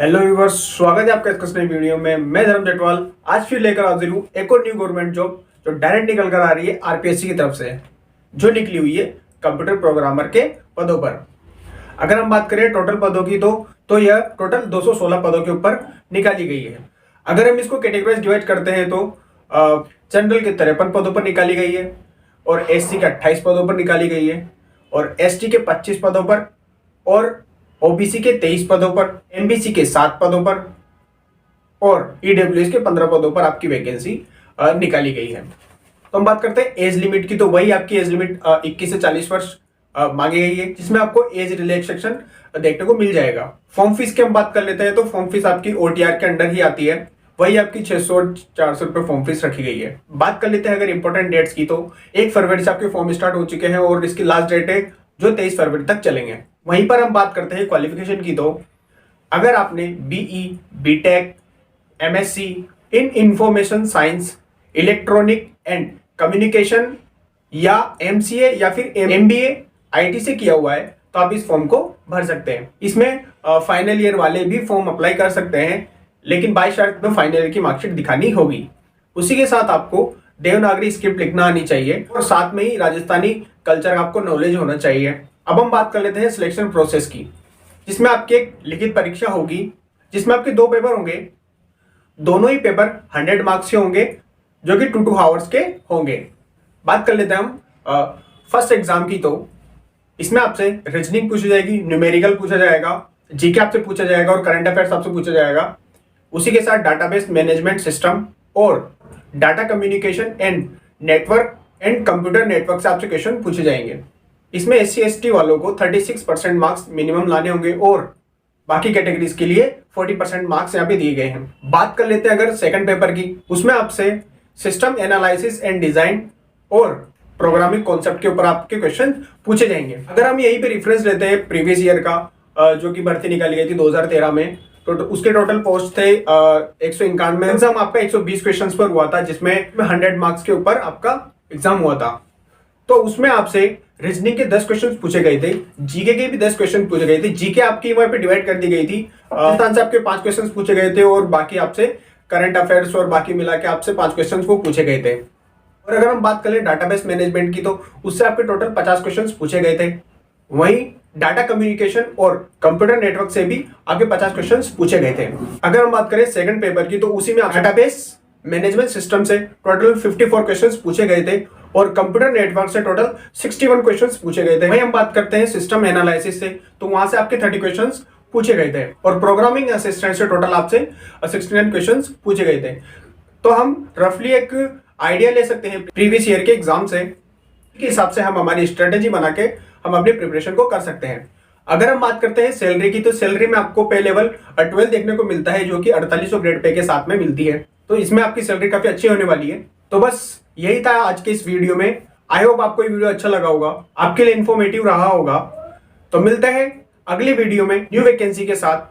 Hello viewers, स्वागत है आपका इस नई वीडियो में। मैं धर्म जटवाल आज फिर लेकर हाजिर हूँ एक और न्यू गवर्नमेंट जॉब जो डायरेक्ट निकल कर आ रही है आरपीएससी की तरफ से, जो निकली हुई है कंप्यूटर प्रोग्रामर के पदों पर। अगर हम बात करें टोटल पदों की तो यह टोटल 216 पदों के ऊपर निकाली गई है। अगर हम इसको कैटेगराइज डिवाइड करते हैं तो जनरल के 53 पदों पर निकाली गई है और एससी के 28 पदों पर निकाली गई है और एसटी के 25 पदों पर और ओबीसी के 23 पदों पर, एमबीसी के 7 पदों पर और ईडब्ल्यूएस के 15 पदों पर आपकी वैकेंसी निकाली गई है। तो हम बात करते हैं एज लिमिट की, तो वही आपकी एज लिमिट 21 से 40 वर्ष मांगी गई है, जिसमें आपको एज रिलैक्सेशन देखने को मिल जाएगा। फॉर्म फीस की हम बात कर लेते हैं तो फॉर्म फीस आपकी ओटीआर के अंडर ही आती है, वही आपकी 600 और 400 रुपए फॉर्म फीस रखी गई है। बात कर लेते हैं अगर इंपॉर्टेंट डेट्स की, तो 1 फरवरी से आपके फॉर्म स्टार्ट हो चुके हैं और इसकी लास्ट डेट है जो 23 फरवरी तक चलेंगे। वहीं पर हम बात करते हैं क्वालिफिकेशन की, तो अगर आपने BE, BTech, MSc in information science, electronic and communication या एमसीए या फिर एमबीए आईटी से किया हुआ है तो आप इस फॉर्म को भर सकते हैं। इसमें फाइनल ईयर वाले भी फॉर्म अप्लाई कर सकते हैं, लेकिन बाय शर्त में फाइनल ईयर की मार्कशीट दिखानी होगी। उसी के साथ आपको देवनागरी स्क्रिप्ट लिखना आनी चाहिए और साथ में ही राजस्थानी कल्चर आपको नॉलेज होना चाहिए। अब हम बात कर लेते हैं सिलेक्शन प्रोसेस की, जिसमें आपकी एक लिखित परीक्षा होगी, जिसमें आपके 2 पेपर होंगे। दोनों ही पेपर 100 मार्क्स के होंगे, जो कि 2 आवर्स के होंगे। बात कर लेते हैं हम फर्स्ट एग्जाम की, तो इसमें आपसे रीजनिंग पूछी जाएगी, न्यूमेरिकल पूछा जाएगा, जीके आपसे पूछा जाएगा और करंट अफेयर्स आपसे पूछा जाएगा। उसी के साथ डाटाबेस मैनेजमेंट सिस्टम और data communication and network and computer network से आपसे क्वेश्चन पूछे जाएंगे। इसमें एससी एसटी वालों को 36% मार्क्स मिनिमम लाने होंगे और बाकी कैटेगरीज के लिए 40% मार्क्स यहाँ पे दिए गए हैं। बात कर लेते हैं अगर सेकंड पेपर की, उसमें आपसे सिस्टम एनालिसिस एंड डिजाइन और प्रोग्रामिंग कॉन्सेप्ट के ऊपर आपके क्वेश्चन पूछे जाएंगे। अगर हम यहीं पे रेफरेंस लेते हैं प्रीवियस ईयर का, जो कि भर्ती निकाली गई थी 2013 में, तो उसके टोटल पोस्ट थे 191। एग्जाम आपका 120 क्वेश्चन पर हुआ था, जिसमें 100 मार्क्स के ऊपर आपका एग्जाम हुआ था। तो उसमें आपसे रीजनिंग के 10 क्वेश्चन पूछे गए थे, जीके के भी 10 क्वेश्चन पूछे गए थे। जीके आपकी वहां पे डिवाइड कर दी गई थी, राजस्थान से आपके 5 क्वेश्चन पूछे गए थे और बाकी आपसे करंट अफेयर्स और बाकी मिला के आपसे 5 क्वेश्चन वो पूछे गए थे। और अगर हम बात करें डाटाबेस मैनेजमेंट की, तो उससे आपके टोटल 50 क्वेश्चन पूछे गए थे। वहीं डाटा कम्युनिकेशन और कंप्यूटर नेटवर्क से भी आपके 50 क्वेश्चन पूछे गए थे। अगर हम बात करें सेकंड पेपर की, तो उसी में डाटाबेस मैनेजमेंट सिस्टम से टोटल 54 क्वेश्चंस पूछे गए थे और कंप्यूटर नेटवर्क से टोटल 61 क्वेश्चंस पूछे गए थे। वहीं हम बात करते हैं सिस्टम एनालिसिस से, तो वहां से आपके 30 क्वेश्चंस पूछे गए थे और प्रोग्रामिंग असिस्टेंट से टोटल आपसे 69 क्वेश्चंस पूछे गए थे। तो हम रफली एक आइडिया ले सकते हैं प्रीवियस ईयर के एग्जाम से, के हिसाब से हम हमारी स्ट्रेटेजी बना के हम अपनी प्रिपरेशन को कर सकते हैं। अगर हम बात करते हैं सैलरी की, तो सैलरी में आपको पे लेवल 12 देखने को मिलता है, जो कि 4800 ग्रेड पे के साथ में मिलती है। तो इसमें आपकी सैलरी काफी अच्छी होने वाली है। तो बस यही था आज के इस वीडियो में। आई होप आपको ये वीडियो अच्छा लगा होगा, आपके लिए इन्फॉर्मेटिव रहा होगा। तो मिलते हैं अगली वीडियो में न्यू वैकेंसी के साथ।